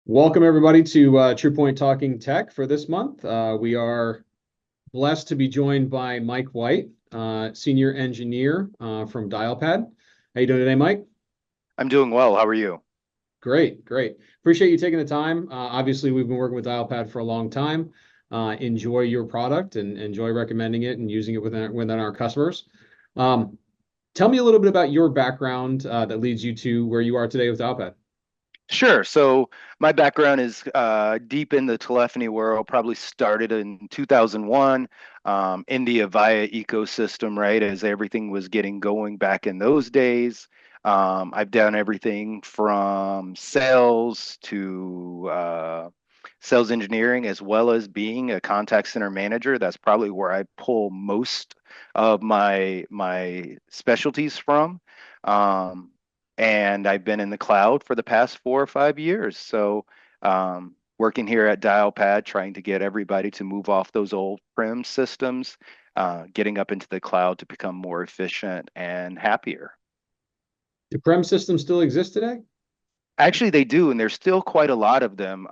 Welcome everybody to TruPoint Talking Tech for this month. We are blessed to be joined by Mike White, senior engineer from Dialpad. How you doing today, Mike? I'm doing well. How are you? Great, great. Appreciate you taking the time. Obviously, we've been working with Dialpad for a long time. Enjoy your product and enjoy recommending it and using it within our customers. Um, Tell me a little bit about your background that leads you to where you are today with Dialpad. Sure. So my background is deep in the telephony world. Probably started in 2001 in the Avaya ecosystem, right? As everything was getting going back in those days. I've done everything from sales to sales engineering, as well as being a contact center manager. That's probably where I pull most of my specialties from. Um, and I've been in the cloud for the past 4 or 5 years. So, working here at Dialpad, trying to get everybody to move off those old prem systems, getting up into the cloud to become more efficient and happier. Do prem systems still exist today? Actually, they do, and there's still quite a lot of them,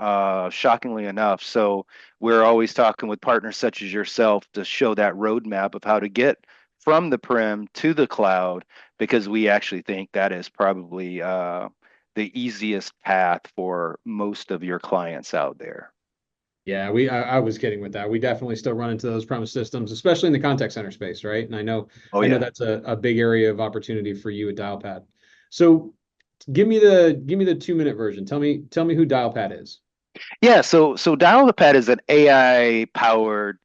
shockingly enough. So we're always talking with partners such as yourself to show that roadmap of how to get from the prem to the cloud, because we actually think that is probably the easiest path for most of your clients out there. Yeah, I was kidding with that. We definitely still run into those premise systems, especially in the contact center space, right? And Oh I know yeah. that's a big area of opportunity for you at Dialpad. So give me the 2 minute version. Tell me who Dialpad is. Yeah, so Dialpad is an AI powered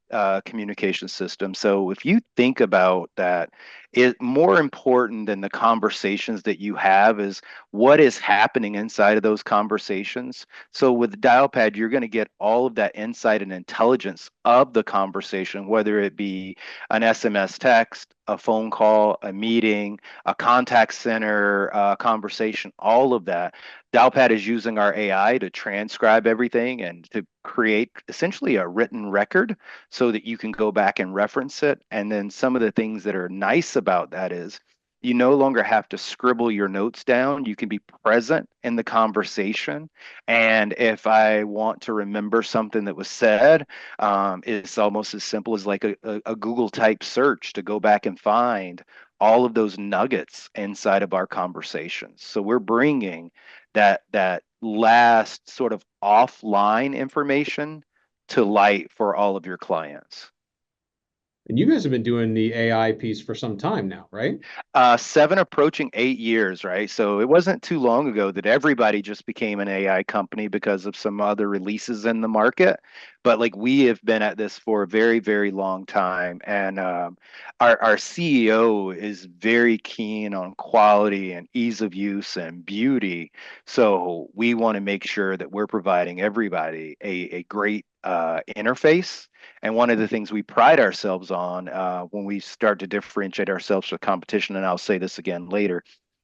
communication system. So if you think about that, it more important than the conversations that you have is what is happening inside of those conversations. So with Dialpad, you're going to get all of that insight and intelligence of the conversation, whether it be an SMS text, a phone call, a meeting, a contact center conversation, all of that. Dialpad is using our AI to transcribe everything and to create essentially a written record so that you can go back and reference it. And then some of the things that are nice about that is you no longer have to scribble your notes down. You can be present in the conversation. And if I want to remember something that was said, it's almost as simple as like a Google type search to go back and find all of those nuggets inside of our conversations. So we're bringing that last sort of offline information to light for all of your clients. And you guys have been doing the AI piece for some time now, right? 7 approaching 8 years, right? So it wasn't too long ago that everybody just became an AI company because of some other releases in the market. But like we have been at this for a very, very long time. And our CEO is very keen on quality and ease of use and beauty. So we want to make sure that we're providing everybody a great interface. And one of the things we pride ourselves on when we start to differentiate ourselves from competition, and I'll say this again later,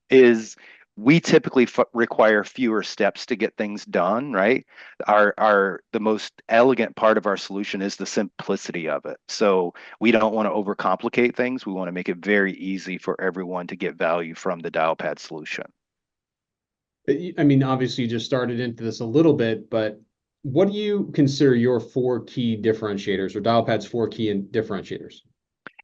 is we typically require fewer steps to get things done, right? Our the most elegant part of our solution is the simplicity of it. So we don't want to overcomplicate things. We want to make it very easy for everyone to get value from the Dialpad solution. I mean, obviously you just started into this a little bit, but what do you consider your four key differentiators or Dialpad's four key differentiators?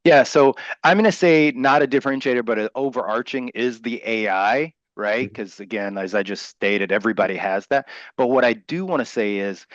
Yeah, so I'm going to say not a differentiator, but an overarching is the AI, right? Mhm. Because again, as I just stated, everybody has that. But what I do want to say is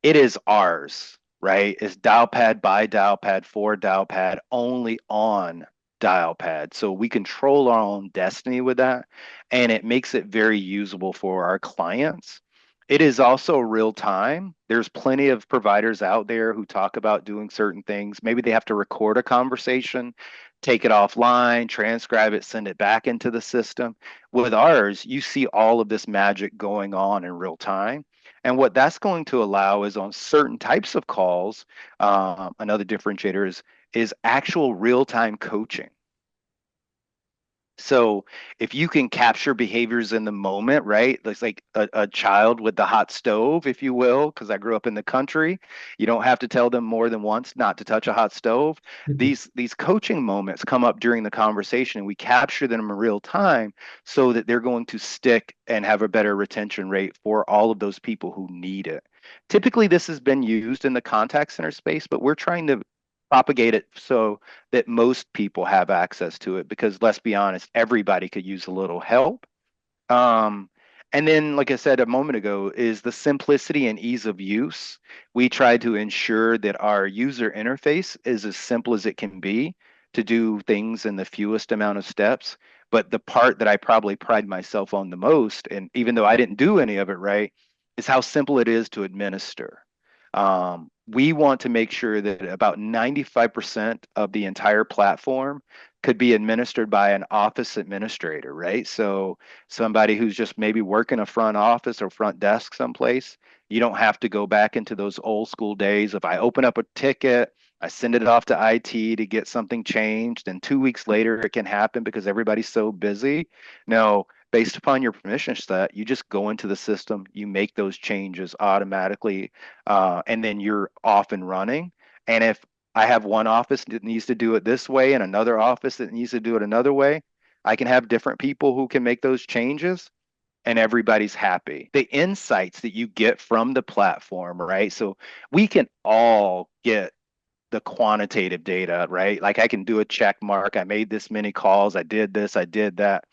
it is ours, right? It's Dialpad by Dialpad for Dialpad only on Dialpad. So we control our own destiny with that, and it makes it very usable for our clients. It is also real time. There's plenty of providers out there who talk about doing certain things. Maybe they have to record a conversation, take it offline, transcribe it, send it back into the system. With ours, you see all of this magic going on in real time. And what that's going to allow is on certain types of calls, another differentiator is actual real time coaching. So if you can capture behaviors in the moment, right? It's like a child with the hot stove, if you will, because I grew up in the country. You don't have to tell them more than once not to touch a hot stove. Mhm. These coaching moments come up during the conversation, and we capture them in real time so that they're going to stick and have a better retention rate for all of those people who need it. Typically, this has been used in the contact center space, but we're trying to propagate it so that most people have access to it because let's be honest, everybody could use a little help. Um, and then, like I said a moment ago, is the simplicity and ease of use. We try to ensure that our user interface is as simple as it can be to do things in the fewest amount of steps. But the part that I probably pride myself on the most, and even though I didn't do any of it right, is how simple it is to administer. We want to make sure that about 95% of the entire platform could be administered by an office administrator, right? So somebody who's just maybe working a front office or front desk someplace. You don't have to go back into those old school days. If I open up a ticket, I send it off to IT to get something changed, and 2 weeks later it can happen because everybody's so busy. No, based upon your permission set, you just go into the system, you make those changes automatically, and then you're off and running. And if I have one office that needs to do it this way and another office that needs to do it another way, I can have different people who can make those changes and everybody's happy. The insights that you get from the platform, right? So we can all get the quantitative data, right? Like I can do a check mark. I made this many calls. I did this. I did that.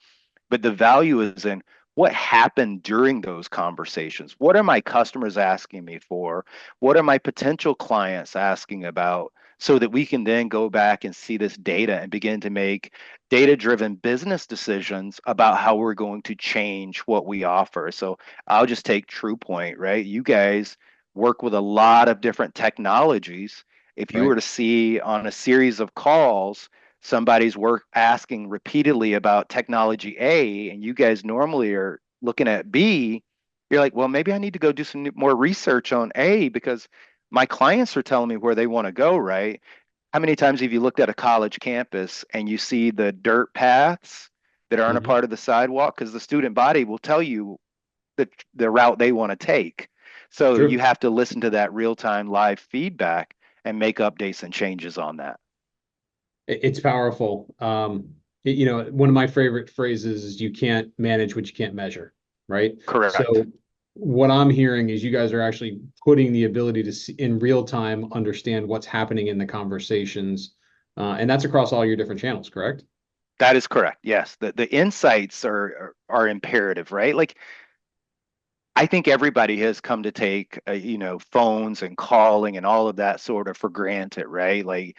But the value is in what happened during those conversations. What are my customers asking me for? What are my potential clients asking about? So that we can then go back and see this data and begin to make data driven business decisions about how we're going to change what we offer. So I'll just take TruPoint, right? You guys work with a lot of different technologies. If you Right. were to see on a series of calls, somebody's work asking repeatedly about technology A, and you guys normally are looking at B, you're like, well, maybe I need to go do some more research on A because my clients are telling me where they want to go, right? How many times have you looked at a college campus and you see the dirt paths that aren't a Mhm. part of the sidewalk? Because the student body will tell you the route they want to take. So you True. have to listen to that real time live feedback and make updates and changes on that. It's powerful. One of my favorite phrases is you can't manage what you can't measure, right? Correct. So what I'm hearing is you guys are actually putting the ability to see, in real time understand what's happening in the conversations, and that's across all your different channels, correct? That is correct. Yes, the insights are imperative, right? Like I think everybody has come to take phones and calling and all of that sort of for granted, right? Like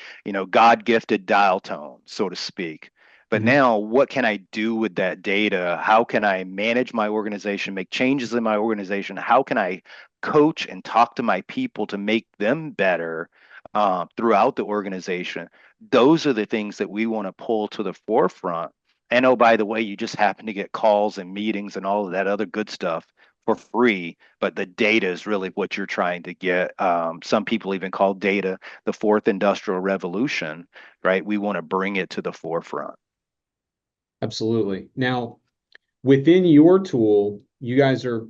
God gifted dial tone, so to speak. But Mhm. now, what can I do with that data? How can I manage my organization, make changes in my organization? How can I coach and talk to my people to make them better throughout the organization? Those are the things that we want to pull to the forefront. And oh, by the way, you just happen to get calls and meetings and all of that other good stuff for free, but the data is really what you're trying to get. Some people even call data the fourth industrial revolution, right? We want to bring it to the forefront. Absolutely. Now, within your tool, you guys are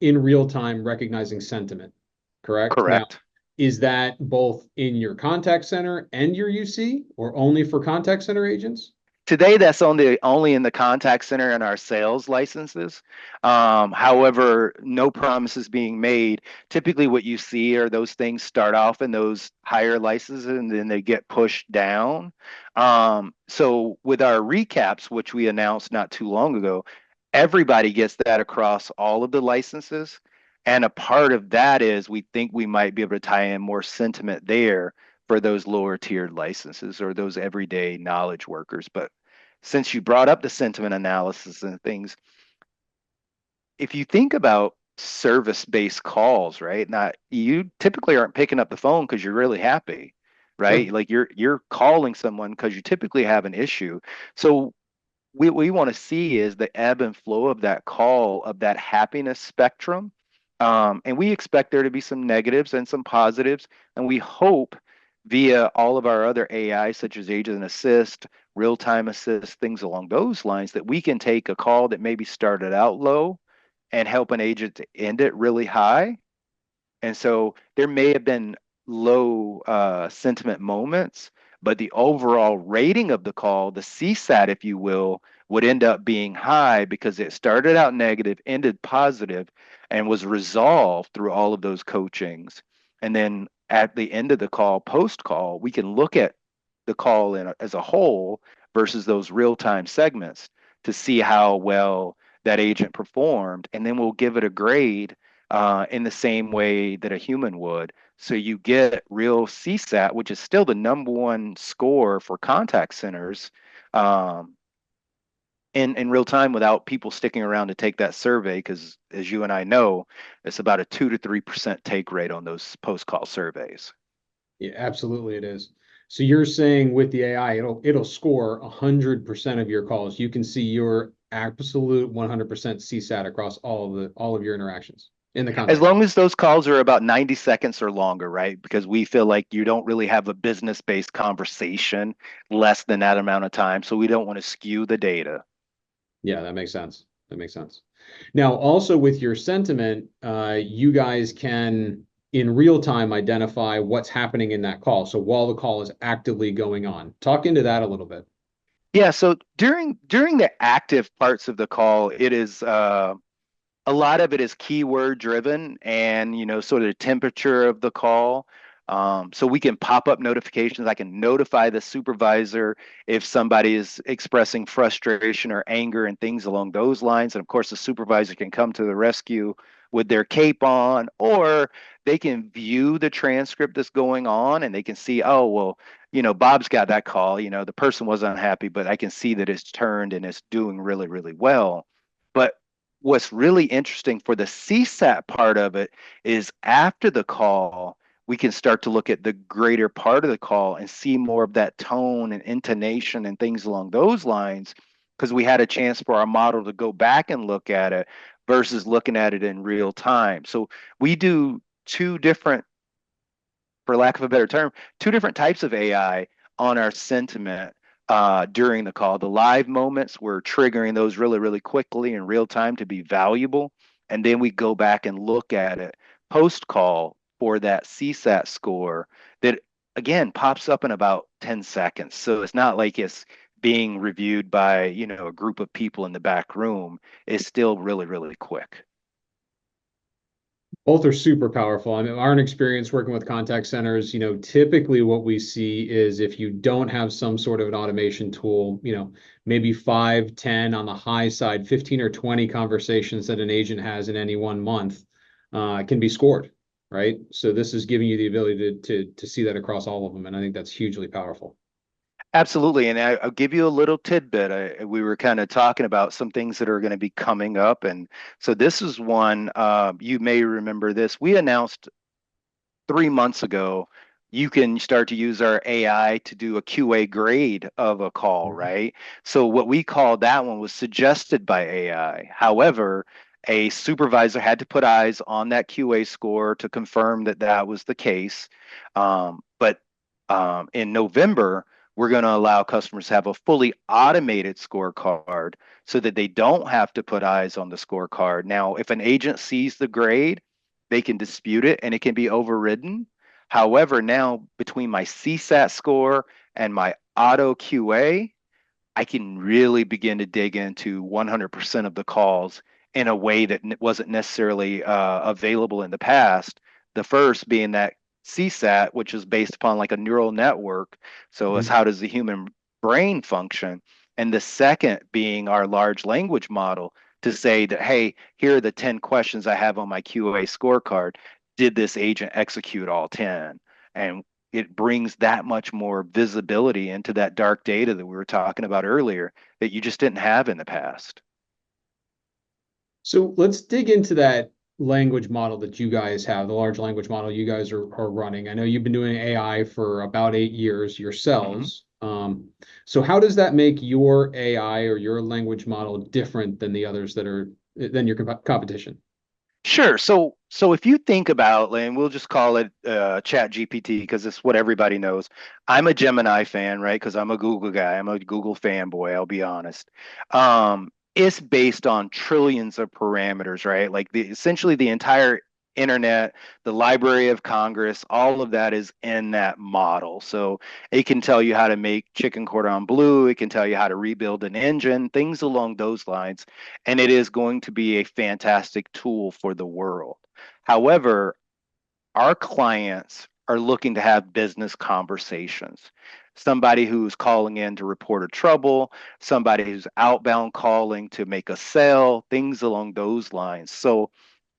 in real time recognizing sentiment, correct? Now, Correct. is that both in your contact center and your UC, or only for contact center agents? Today, that's only in the contact center and our sales licenses. However, no promises being made. Typically, what you see are those things start off in those higher licenses and then they get pushed down. So with our recaps, which we announced not too long ago, everybody gets that across all of the licenses. And a part of that is we think we might be able to tie in more sentiment there for those lower tiered licenses or those everyday knowledge workers. But since you brought up the sentiment analysis and things, if you think about service-based calls, right? Now, you typically aren't picking up the phone because you're really happy, right? Sure. Like you're calling someone because you typically have an issue. So what we want to see is the ebb and flow of that call, of that happiness spectrum. And we expect there to be some negatives and some positives. And we hope via all of our other AI, such as agent assist, real-time assist, things along those lines, that we can take a call that maybe started out low and help an agent to end it really high. And so there may have been low sentiment moments, but the overall rating of the call, the CSAT, if you will, would end up being high because it started out negative, ended positive, and was resolved through all of those coachings. And then at the end of the call, post call, we can look at the call as a whole versus those real time segments to see how well that agent performed. And then we'll give it a grade in the same way that a human would. So you get real CSAT, which is still the number one score for contact centers um, in real time without people sticking around to take that survey. Because as you and I know, it's about a 2 to 3% take rate on those post call surveys. Yeah, absolutely it is. So you're saying with the AI, it'll score 100% of your calls. You can see your absolute 100% CSAT across all of your interactions in the As contact center. long as those calls are about 90 seconds or longer, right? Because we feel like you don't really have a business-based conversation less than that amount of time. So we don't want to skew the data. Yeah, that makes sense. That makes sense. Now, also with your sentiment, you guys can in real time identify what's happening in that call. So while the call is actively going on, talk into that a little bit. Yeah, so during the active parts of the call, it is a lot of it is keyword driven and sort of the temperature of the call. So we can pop up notifications. I can notify the supervisor if somebody is expressing frustration or anger and things along those lines. And of course, the supervisor can come to the rescue with their cape on, or they can view the transcript that's going on and they can see, oh, well, Bob's got that call. The person was unhappy, but I can see that it's turned and it's doing really, really well. But what's really interesting for the CSAT part of it is after the call, we can start to look at the greater part of the call and see more of that tone and intonation and things along those lines because we had a chance for our model to go back and look at it versus looking at it in real time. So we do two different, for lack of a better term, two different types of AI on our sentiment during the call. The live moments, we're triggering those really, really quickly in real time to be valuable. And then we go back and look at it post call for that CSAT score that, again, pops up in about 10 seconds. So it's not like it's being reviewed by, a group of people in the back room. It's still really, really quick. Both are super powerful. I mean, our experience working with contact centers, typically what we see is if you don't have some sort of an automation tool, maybe 5, 10 on the high side, 15 or 20 conversations that an agent has in any one month can be scored, right? So this is giving you the ability to see that across all of them, and I think that's hugely powerful. Absolutely. And I'll give you a little tidbit. We were kind of talking about some things that are going to be coming up. And so this is one, you may remember this. We announced 3 months ago, you can start to use our AI to do a QA grade of a call, Mhm. right? So what we called that one was suggested by AI. However, a supervisor had to put eyes on that QA score to confirm that that was the case. But in November, we're going to allow customers to have a fully automated scorecard so that they don't have to put eyes on the scorecard. Now, if an agent sees the grade, they can dispute it and it can be overridden. However, now between my CSAT score and my auto QA, I can really begin to dig into 100% of the calls in a way that wasn't necessarily available in the past. The first being that CSAT, which is based upon like a neural network. So it's Mhm. how does the human brain function? And the second being our large language model to say that, hey, here are the 10 questions I have on my QA scorecard. Did this agent execute all 10? And it brings that much more visibility into that dark data that we were talking about earlier that you just didn't have in the past. So let's dig into that language model that you guys have, the large language model you guys are running. I know you've been doing AI for about 8 years Mhm. yourselves. So how does that make your AI or your language model different than the others that are than your competition? Sure. So if you think about, and we'll just call it Chat GPT because it's what everybody knows. I'm a Gemini fan, right? Because I'm a Google guy. I'm a Google fanboy, I'll be honest. It's based on trillions of parameters, right? Like essentially the entire internet, the Library of Congress, all of that is in that model. So it can tell you how to make chicken cordon bleu. It can tell you how to rebuild an engine, things along those lines. And it is going to be a fantastic tool for the world. However, our clients are looking to have business conversations. Somebody who's calling in to report a trouble, somebody who's outbound calling to make a sale, things along those lines. So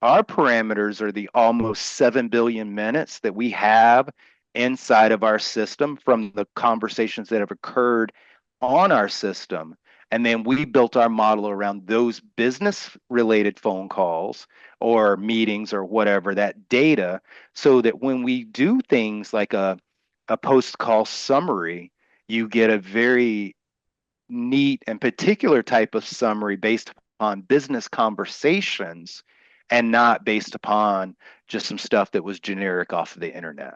our parameters are the almost 7 billion minutes that we have inside of our system from the conversations that have occurred on our system. And then we built our model around those business related phone calls or meetings or whatever, that data, so that when we do things like a post call summary, you get a very neat and particular type of summary based upon business conversations and not based upon just some stuff that was generic off of the internet.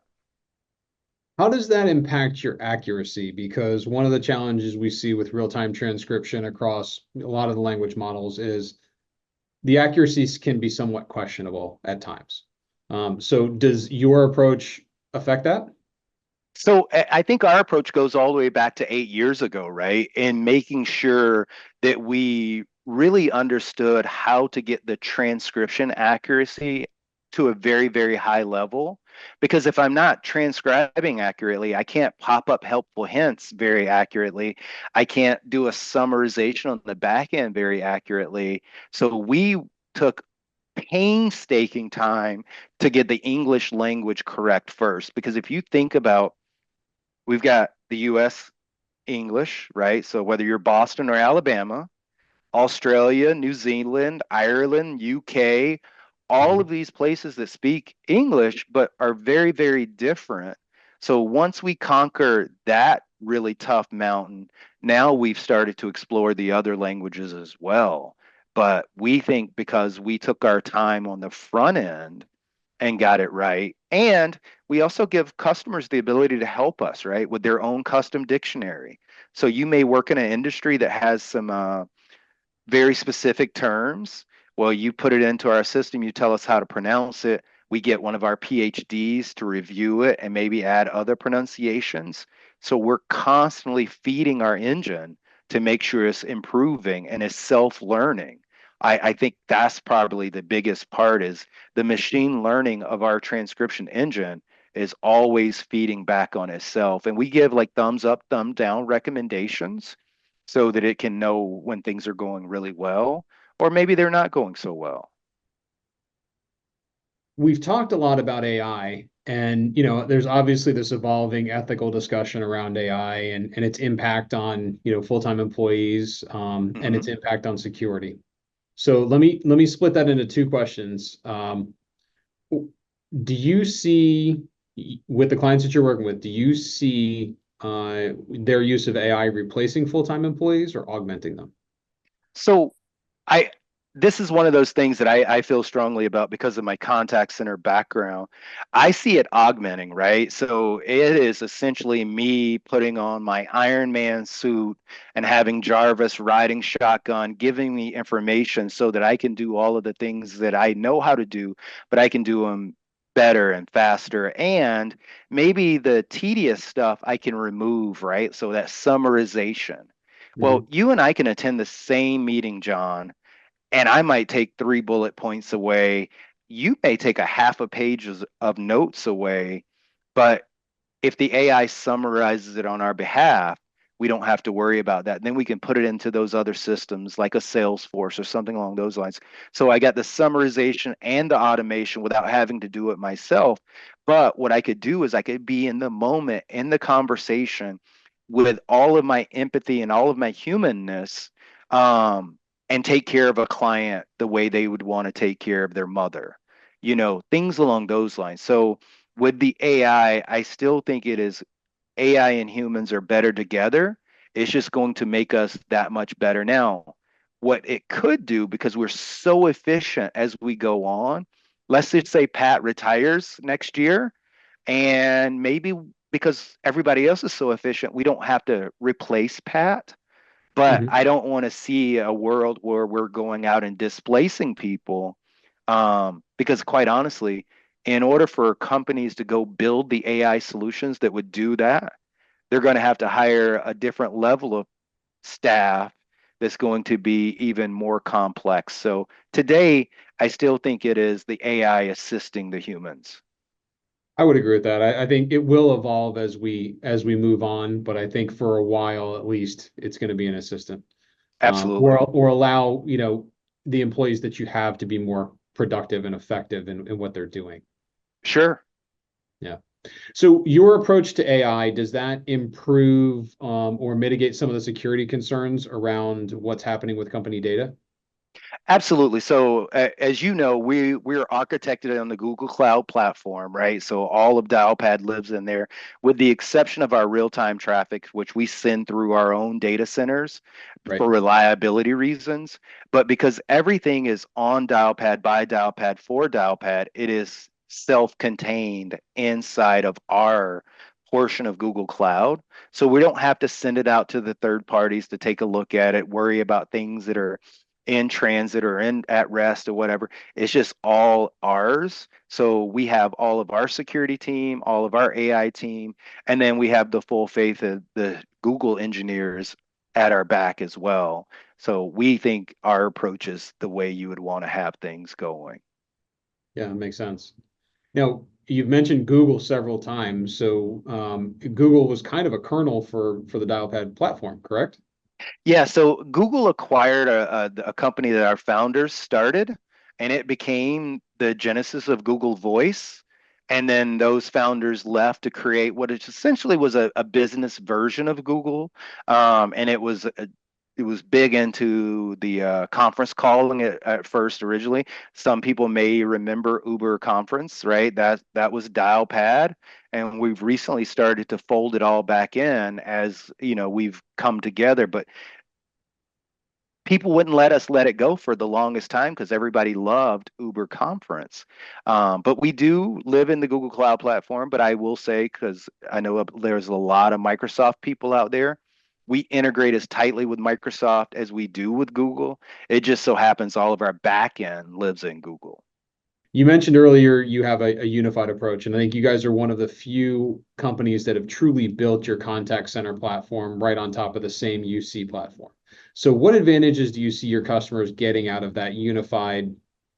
How does that impact your accuracy? Because one of the challenges we see with real-time transcription across a lot of the language models is the accuracies can be somewhat questionable at times. So does your approach affect that? So I think our approach goes all the way back to 8 years ago, right? In making sure that we really understood how to get the transcription accuracy to a very, very high level. Because if I'm not transcribing accurately, I can't pop up helpful hints very accurately. I can't do a summarization on the back end very accurately. So we took painstaking time to get the English language correct first. Because if you think about, we've got the US English, right? So whether you're Boston or Alabama, Australia, New Zealand, Ireland, UK, all Mhm. of these places that speak English but are very, very different. So once we conquer that really tough mountain, now we've started to explore the other languages as well. But we think because we took our time on the front end and got it right. And we also give customers the ability to help us, right, with their own custom dictionary. So you may work in an industry that has some very specific terms. Well, you put it into our system, you tell us how to pronounce it. We get one of our PhDs to review it and maybe add other pronunciations. So we're constantly feeding our engine to make sure it's improving and it's self-learning. I think that's probably the biggest part is the machine learning of our transcription engine is always feeding back on itself. And we give like thumbs up, thumb down recommendations so that it can know when things are going really well, or maybe they're not going so well. We've talked a lot about AI, and there's obviously this evolving ethical discussion around AI and its impact on full-time employees, and Hmm. its impact on security. So let me split that into two questions. Do you see, with the clients that you're working with, do you see their use of AI replacing full-time employees or augmenting them? So I this is one of those things that I feel strongly about because of my contact center background. I see it augmenting, right? So it is essentially me putting on my Iron Man suit and having Jarvis riding shotgun, giving me information so that I can do all of the things that I know how to do, but I can do them better and faster. And maybe the tedious stuff I can remove, right? So that summarization. Well, Mhm. you and I can attend the same meeting, John, and I might take 3 bullet points away. You may take a half a page of notes away, but if the AI summarizes it on our behalf, we don't have to worry about that. Then we can put it into those other systems like a Salesforce or something along those lines. So I got the summarization and the automation without having to do it myself. But what I could do is I could be in the moment, in the conversation with all of my empathy and all of my humanness, um, and take care of a client the way they would want to take care of their mother, things along those lines. So with the I still think it is AI and humans are better together. It's just going to make us that much better. Now, what it could do, because we're so efficient as we go on, let's just say Pat retires next year, and maybe because everybody else is so efficient, we don't have to replace Pat. But Mhm. I don't want to see a world where we're going out and displacing people, because quite honestly, in order for companies to go build the AI solutions that would do that, they're going to have to hire a different level of staff that's going to be even more complex. So today, I still think it is the AI assisting the humans. I would agree with that. I think it will evolve as we move on, but I think for a while at least it's going to be an assistant, Absolutely. or allow the employees that you have to be more productive and effective in what they're doing. Sure. Yeah. So your approach to AI, does that improve or mitigate some of the security concerns around what's happening with company data? Absolutely. So, as you know, we're architected on the Google Cloud platform, right? So all of Dialpad lives in there, with the exception of our real-time traffic, which we send through our own data centers Right. for reliability reasons. But because everything is on Dialpad, by Dialpad, for Dialpad, it is self-contained inside of our portion of Google Cloud. So we don't have to send it out to the third parties to take a look at it, worry about things that are in transit or in at rest or whatever. It's just all ours. So we have all of our security team, all of our AI team, and then we have the full faith of the Google engineers at our back as well. So we think our approach is the way you would want to have things going. Yeah, it makes sense. Now, you've mentioned Google several times. So Google was kind of a kernel for the Dialpad platform, correct? Yeah, so Google acquired a company that our founders started, and it became the genesis of Google Voice. And then those founders left to create what it essentially was a business version of Google. And it was big into the conference calling at first originally. Some people may remember Uber Conference, right? That was Dialpad, and we've recently started to fold it all back in as we've come together. But people wouldn't let us let it go for the longest time because everybody loved Uber Conference. But we do live in the Google Cloud platform. But I will say, because I know there's a lot of Microsoft people out there, we integrate as tightly with Microsoft as we do with Google. It just so happens all of our back end lives in Google. You mentioned earlier you have a unified approach, and I think you guys are one of the few companies that have truly built your contact center platform right on top of the same UC platform. So, what advantages do you see your customers getting out of that unified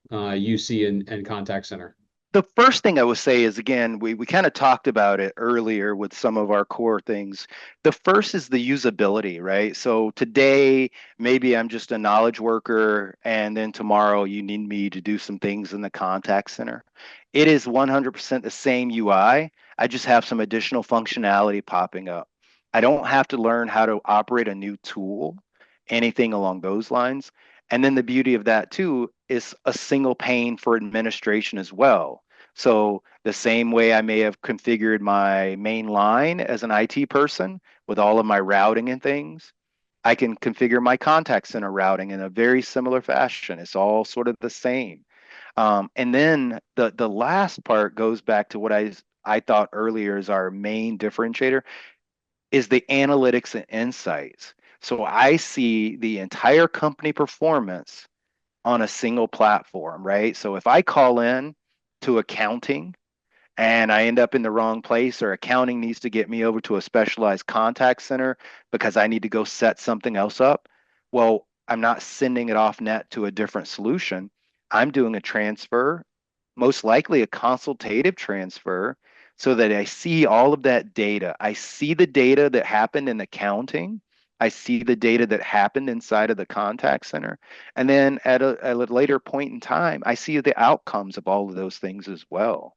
UC and contact center? The first thing I would say is, again, we kind of talked about it earlier with some of our core things. The first is the usability, right? So today, maybe I'm just a knowledge worker, and then tomorrow you need me to do some things in the contact center. It is 100% the same UI. I just have some additional functionality popping up. I don't have to learn how to operate a new tool, anything along those lines. And then the beauty of that too is a single pane for administration as well. So the same way I may have configured my main line as an IT person with all of my routing and things, I can configure my contact center routing in a very similar fashion. It's all sort of the same. And then the last part goes back to what I thought earlier is our main differentiator is the analytics and insights. So I see the entire company performance on a single platform, right? So if I call in to accounting and I end up in the wrong place, or accounting needs to get me over to a specialized contact center because I need to go set something else up, well, I'm not sending it off net to a different solution. I'm doing a transfer, most likely a consultative transfer, so that I see all of that data. I see the data that happened in accounting. I see the data that happened inside of the contact center. And then at a later point in time, I see the outcomes of all of those things as well.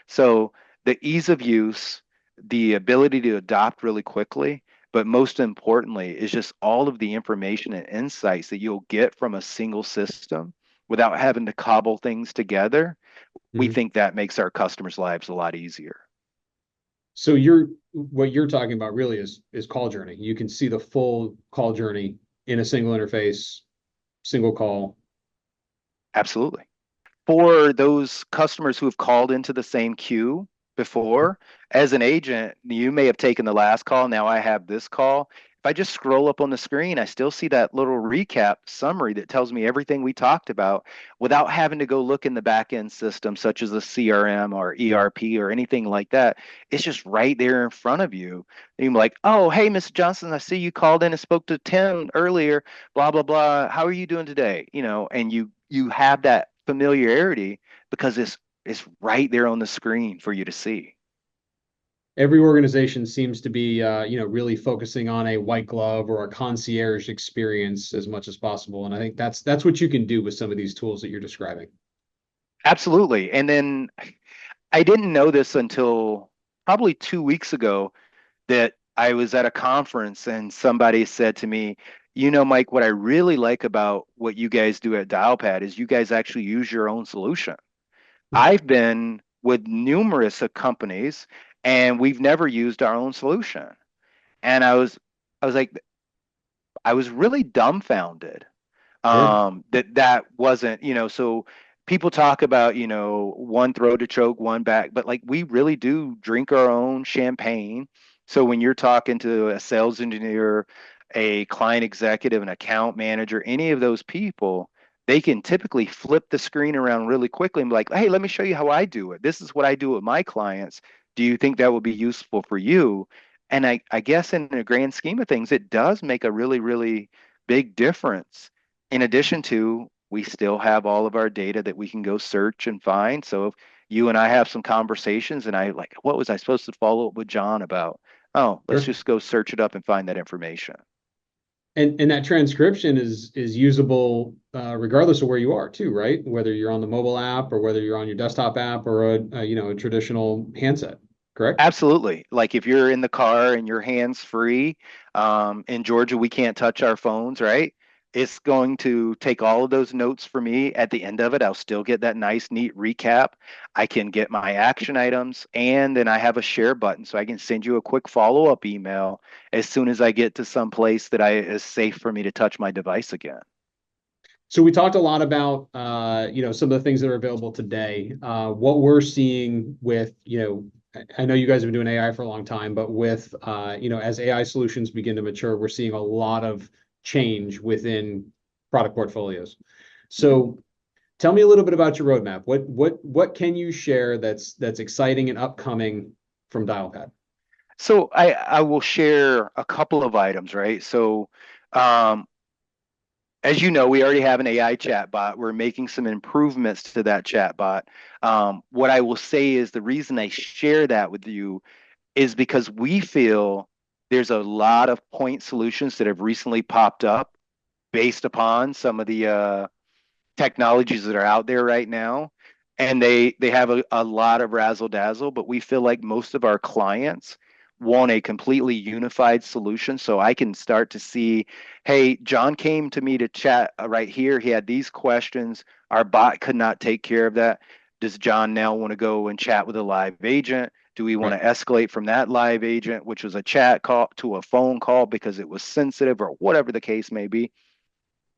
So the ease of use, the ability to adopt really quickly, but most importantly, is just all of the information and insights that you'll get from a single system without having to cobble things together. We Mhm. think that makes our customers' lives a lot easier. So what you're talking about really is call journey. You can see the full call journey in a single interface, single call. Absolutely. for those customers who have called into the same queue before, as an agent, you may have taken the last call. Now I have this call. If I just scroll up on the screen, I still see that little recap summary that tells me everything we talked about without having to go look in the back end system, such as a CRM or ERP or anything like that. It's just right there in front of you. And you're like, oh, hey, Miss Johnson, I see you called in and spoke to Tim earlier, blah, blah, blah. How are you doing today? And you have that familiarity because it's right there on the screen for you to see. Every organization seems to be, really focusing on a white glove or a concierge experience as much as possible. And I think that's what you can do with some of these tools that you're describing. Absolutely. And then I didn't know this until probably 2 weeks ago that I was at a conference and somebody said to me, Mike, what I really like about what you guys do at Dialpad is you guys actually use your own solution. I've been with numerous companies and we've never used our own solution. And I was like, I was really dumbfounded Sure. that wasn't, so people talk about, one throat to choke, one back, but like we really do drink our own champagne. So when you're talking to a sales engineer, a client executive, an account manager, any of those people, they can typically flip the screen around really quickly and be like, hey, let me show you how I do it. This is what I do with my clients. Do you think that would be useful for you? And I guess in the grand scheme of things, it does make a really, really big difference. In addition to, we still have all of our data that we can go search and find. So if you and I have some conversations and I like, what was I supposed to follow up with John about? Oh, let's Sure. just go search it up and find that information. And that transcription is usable regardless of where you are too, right? Whether you're on the mobile app or whether you're on your desktop app or a traditional handset, correct? Absolutely. Like if you're in the car and your hands free, in Georgia, we can't touch our phones, right? It's going to take all of those notes for me. At the end of it, I'll still get that nice, neat recap. I can get my action items, and then I have a share button, so I can send you a quick follow-up email as soon as I get to some place that is safe for me to touch my device again. So we talked a lot about some of the things that are available today. What we're seeing with I know you guys have been doing AI for a long time, but with as AI solutions begin to mature, we're seeing a lot of change within product portfolios. Mhm. So tell me a little bit about your roadmap. What can you share that's exciting and upcoming from Dialpad? So I will share a couple of items, right? So um, as you know, we already have an AI chatbot. We're making some improvements to that chatbot. What I will say is the reason I share that with you is because we feel there's a lot of point solutions that have recently popped up based upon some of the technologies that are out there right now, and they have a lot of razzle dazzle, but we feel like most of our clients want a completely unified solution. So I can start to see, hey, John came to me to chat right here. He had these questions. Our bot could not take care of that. Does John now want to go and chat with a live agent? Do we want Right. to escalate from that live agent, which was a chat call, to a phone call because it was sensitive or whatever the case may be?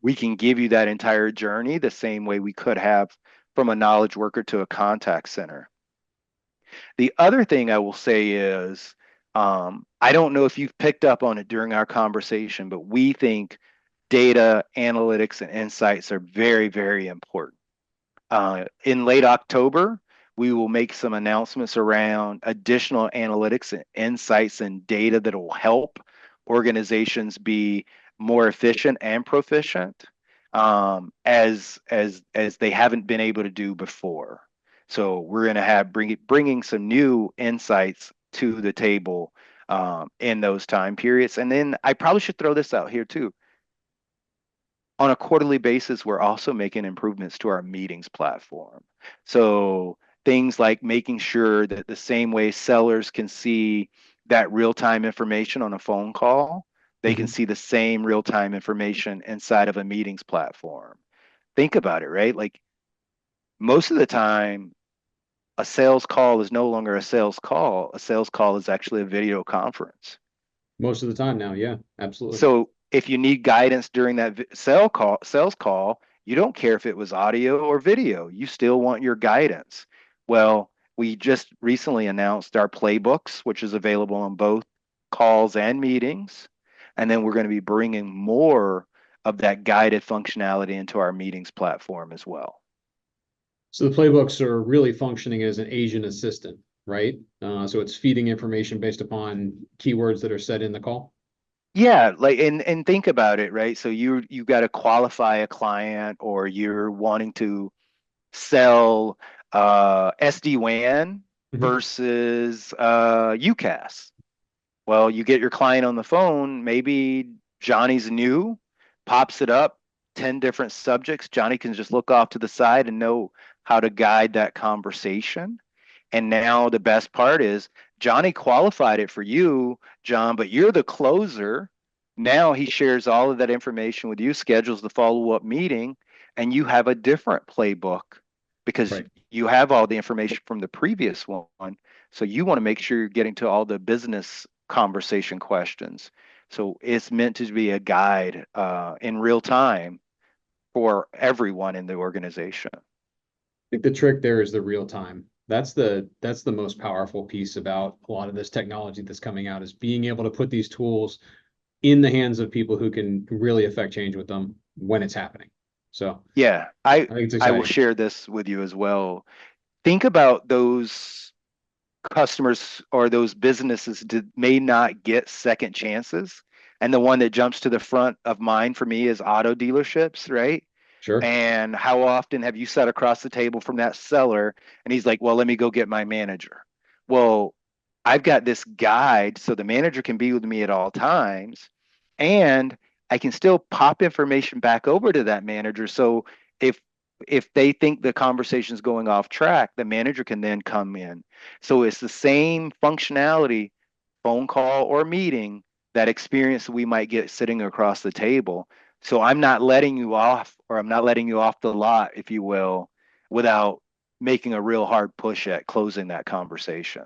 We can give you that entire journey the same way we could have from a knowledge worker to a contact center. The other thing I will say is, I don't know if you've picked up on it during our conversation, but we think data analytics and insights are very, very important. In late October, we will make some announcements around additional analytics and insights and data that will help organizations be more efficient and proficient, as they haven't been able to do before. So we're going to have bringing some new insights to the table in those time periods. And then I probably should throw this out here too. On a quarterly basis, we're also making improvements to our meetings platform. So things like making sure that the same way sellers can see that real-time information on a phone call, they can Mhm. see the same real-time information inside of a meetings platform. Think about it, right? Like most of the time, a sales call is no longer a sales call. A sales call is actually a video conference. Most of the time now, yeah, absolutely. So if you need guidance during that sales call, You don't care if it was audio or video. You still want your guidance. Well, we just recently announced our playbooks, which is available on both calls and meetings. And then we're going to be bringing more of that guided functionality into our meetings platform as well. So the playbooks are really functioning as an agent assistant, right? So it's feeding information based upon keywords that are said in the call. Yeah, like and think about it, right? So you got to qualify a client, or you're wanting to sell SD-WAN Mhm. versus UCaaS. Well, you get your client on the phone, maybe Johnny's new, pops it up, 10 different subjects. Johnny can just look off to the side and know how to guide that conversation. And now the best part is Johnny qualified it for you, John, but you're the closer. Now he shares all of that information with you, schedules the follow-up meeting, and you have a different playbook because Right. you have all the information from the previous one. So you want to make sure you're getting to all the business conversation questions. So it's meant to be a guide in real time for everyone in the organization. Think the trick there is the real time. That's the most powerful piece about a lot of this technology that's coming out is being able to put these tools in the hands of people who can really affect change with them when it's happening. So Yeah, I think it's I will exciting. share this with you as well. Think about those customers or those businesses that may not get second chances. And the one that jumps to the front of mind for me is auto dealerships, right? Sure. And how often have you sat across the table from that seller and he's like, well, let me go get my manager. Well, I've got this guide so the manager can be with me at all times. And I can still pop information back over to that manager. So if they think the conversation is going off track, the manager can then come in. So it's the same functionality, phone call or meeting, that experience we might get sitting across the table. So I'm not letting you off, or I'm not letting you off the lot, if you will, without making a real hard push at closing that conversation.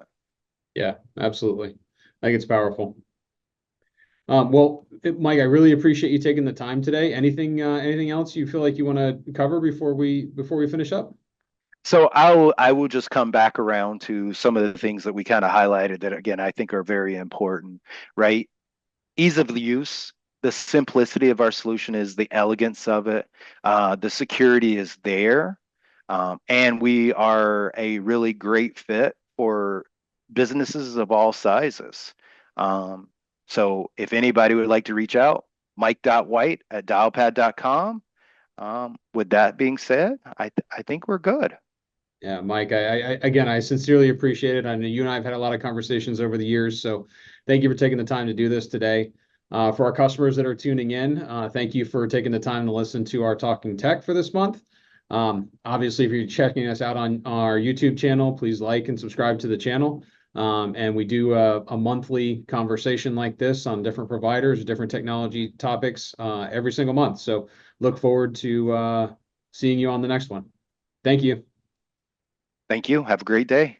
Yeah, absolutely. I think it's powerful. Mike, I really appreciate you taking the time today. Anything else you feel like you want to cover before we finish up? So I will just come back around to some of the things that we kind of highlighted that again I think are very important, right? Ease of use, the simplicity of our solution is the elegance of it. The security is there. And we are a really great fit for businesses of all sizes. Um, so if anybody would like to reach out, mike.white@dialpad.com. With that being said, I think we're good. Yeah, Mike, again, I sincerely appreciate it. I know you and I have had a lot of conversations over the years, so thank you for taking the time to do this today. For our customers that are tuning in, thank you for taking the time to listen to our Talking Tech for this month. Obviously, if you're checking us out on our YouTube channel, please like and subscribe to the channel. And we do a monthly conversation like this on different providers, different technology topics every single month. So look forward to seeing you on the next one. Thank you. Thank you. Have a great day.